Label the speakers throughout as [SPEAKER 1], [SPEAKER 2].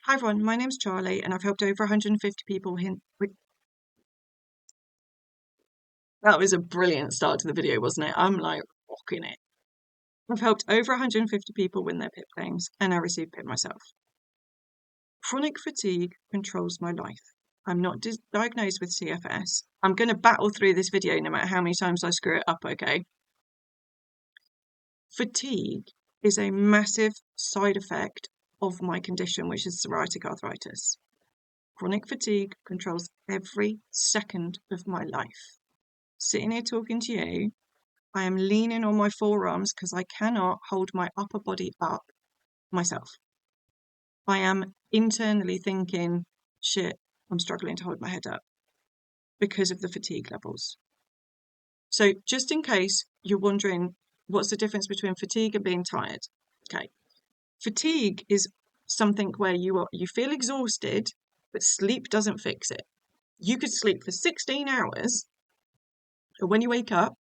[SPEAKER 1] Hi everyone, my name's Charlie and I've helped over 150 people That was a brilliant start to the video, wasn't it? I'm like rocking it. I've helped over 150 people win their PIP claims and I received PIP myself. Chronic fatigue controls my life. I'm not diagnosed with CFS. I'm going to battle through this video no matter how many times I screw it up, okay? Fatigue is a massive side effect of my condition, which is psoriatic arthritis. Chronic fatigue controls every second of my life. Sitting here talking to you, I am leaning on my forearms because I cannot hold my upper body up myself. I am internally thinking, shit, I'm struggling to hold my head up because of the fatigue levels. So just in case you're wondering, what's the difference between fatigue and being tired? Okay. Fatigue is something where you feel exhausted, but sleep doesn't fix it. You could sleep for 16 hours, and when you wake up,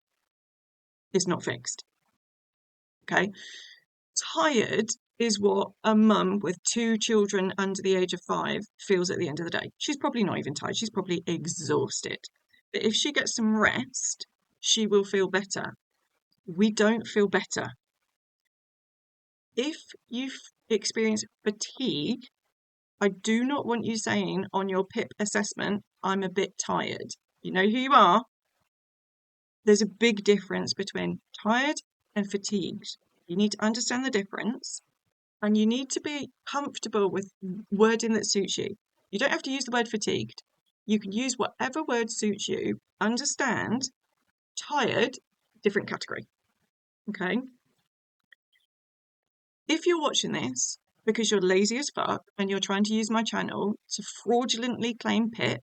[SPEAKER 1] it's not fixed. Okay. Tired is what a mum with 2 children under the age of 5 feels at the end of the day. She's probably not even tired. She's probably exhausted. But if she gets some rest, she will feel better. We don't feel better. If you experience fatigue, I do not want you saying on your PIP assessment, I'm a bit tired. You know who you are. There's a big difference between tired and fatigued. You need to understand the difference and you need to be comfortable with wording that suits you. You don't have to use the word fatigued. You can use whatever word suits you. Understand, tired, different category. Okay? If you're watching this because you're lazy as fuck and you're trying to use my channel to fraudulently claim PIP,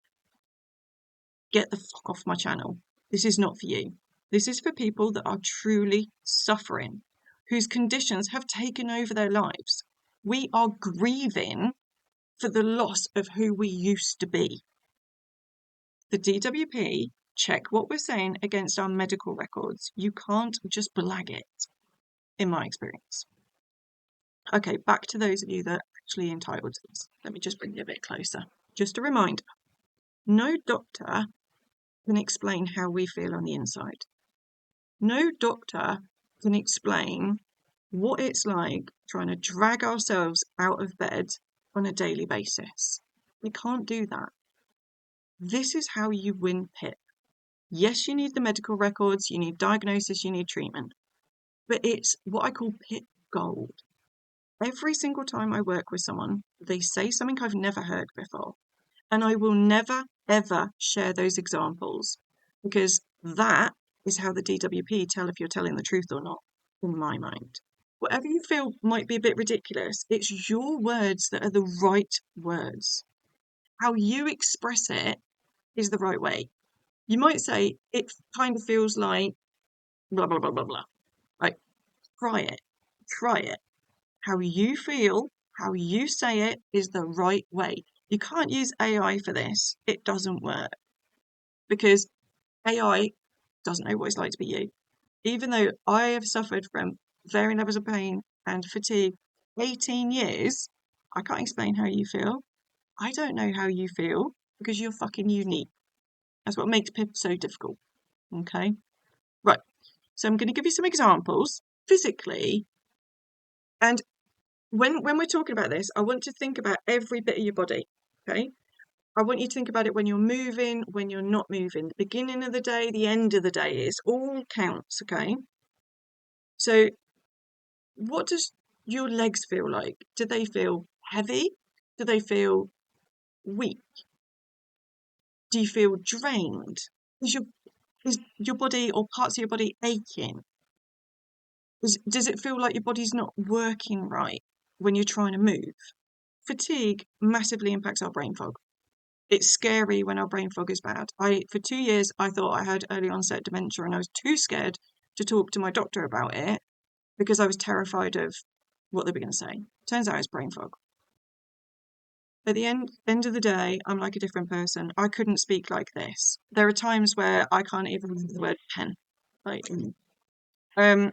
[SPEAKER 1] get the fuck off my channel. This is not for you. This is for people that are truly suffering, whose conditions have taken over their lives. We are grieving for the loss of who we used to be. The DWP check what we're saying against our medical records. You can't just blag it, in my experience. Okay, back to those of you that are actually entitled to this. Let me just bring you a bit closer. Just a reminder, no doctor can explain how we feel on the inside. No doctor can explain what it's like trying to drag ourselves out of bed on a daily basis. We can't do that. This is how you win PIP. Yes, you need the medical records, you need diagnosis, you need treatment, but it's what I call PIP gold. Every single time I work with someone, they say something I've never heard before, and I will never, ever share those examples because that is how the DWP tell if you're telling the truth or not, in my mind. Whatever you feel might be a bit ridiculous, it's your words that are the right words. How you express it is the right way. You might say, it kind of feels like blah, blah, blah, blah, blah. Like, try it. Try it. How you feel, how you say it is the right way. You can't use AI for this. It doesn't work. Because AI doesn't know what it's like to be you. Even though I have suffered from varying levels of pain and fatigue 18 years, I can't explain how you feel. I don't know how you feel because you're fucking unique. That's what makes PIP so difficult. Okay? Right. So I'm going to give you some examples physically. And when we're talking about this, I want to think about every bit of your body. Okay? I want you to think about it when you're moving, when you're not moving. The beginning of the day, the end of the day is all counts. Okay? So what does your legs feel like? Do they feel heavy? Do they feel weak? Do you feel drained? Is your body or parts of your body aching? Does it feel like your body's not working right when you're trying to move? Fatigue massively impacts our brain fog. It's scary when our brain fog is bad. For 2 years, I thought I had early onset dementia and I was too scared to talk to my doctor about it because I was terrified of what they were going to say. Turns out it's brain fog. At the end of the day, I'm like a different person. I couldn't speak like this. There are times where I can't even remember the word pen. Like, brain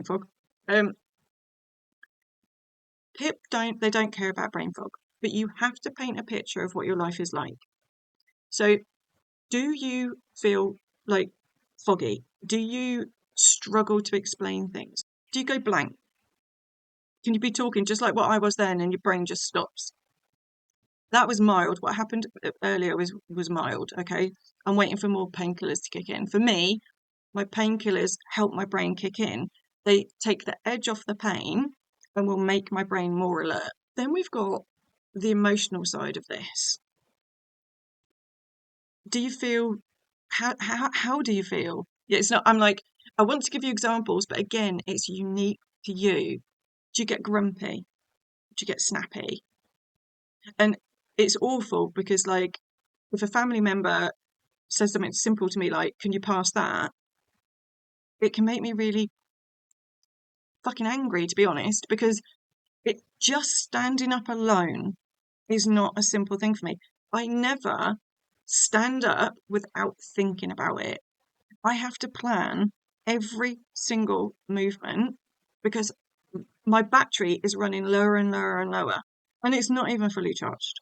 [SPEAKER 1] fog. PIP don't care about brain fog, but you have to paint a picture of what your life is like. So do you feel like foggy? Do you struggle to explain things? Do you go blank? Can you be talking just like what I was then and your brain just stops? That was mild. What happened earlier was mild, okay? I'm waiting for more painkillers to kick in. For me, my painkillers help my brain kick in. They take the edge off the pain and will make my brain more alert. Then we've got the emotional side of this. Do you feel how do you feel? Yeah, it's not I'm like, I want to give you examples, but again, it's unique to you. Do you get grumpy? Do you get snappy? And it's awful because like if a family member says something simple to me like, can you pass that? It can make me really fucking angry, to be honest, because it just standing up alone is not a simple thing for me. I never stand up without thinking about it. I have to plan every single movement because my battery is running lower and lower and lower, and it's not even fully charged.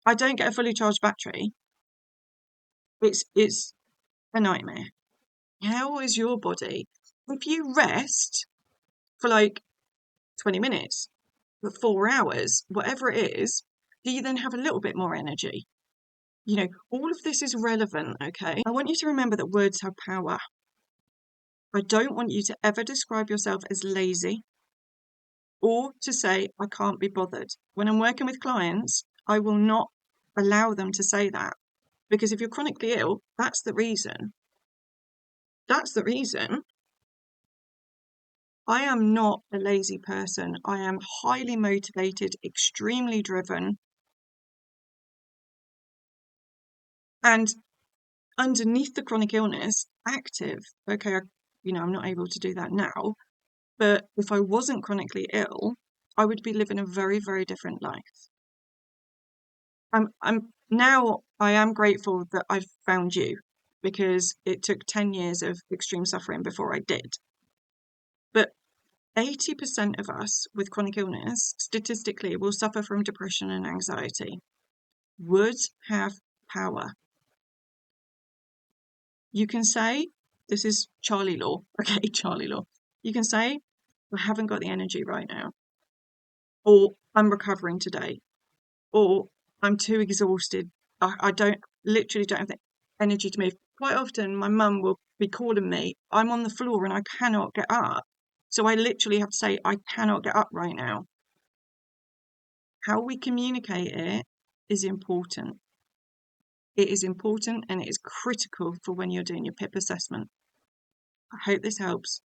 [SPEAKER 1] I don't get a fully charged battery. It's a nightmare. How is your body? If you rest for like 20 minutes, for 4 hours, whatever it is, do you then have a little bit more energy? You know, all of this is relevant, okay? I want you to remember that words have power. I don't want you to ever describe yourself as lazy or to say, I can't be bothered. When I'm working with clients, I will not allow them to say that because if you're chronically ill, that's the reason. That's the reason. I am not a lazy person. I am highly motivated, extremely driven. And underneath the chronic illness, active. Okay, I'm not able to do that now. But if I wasn't chronically ill, I would be living a very, very different life. I am grateful that I've found you because it took 10 years of extreme suffering before I did. But 80% of us with chronic illness, statistically, will suffer from depression and anxiety. Words have power. You can say, this is Charlie law, okay, Charlie law. You can say, I haven't got the energy right now, or I'm recovering today, or I'm too exhausted. I literally don't have the energy to move. Quite often, my mum will be calling me, I'm on the floor and I cannot get up. So I literally have to say, I cannot get up right now. How we communicate it is important. It is important and it is critical for when you're doing your PIP assessment. I hope this helps.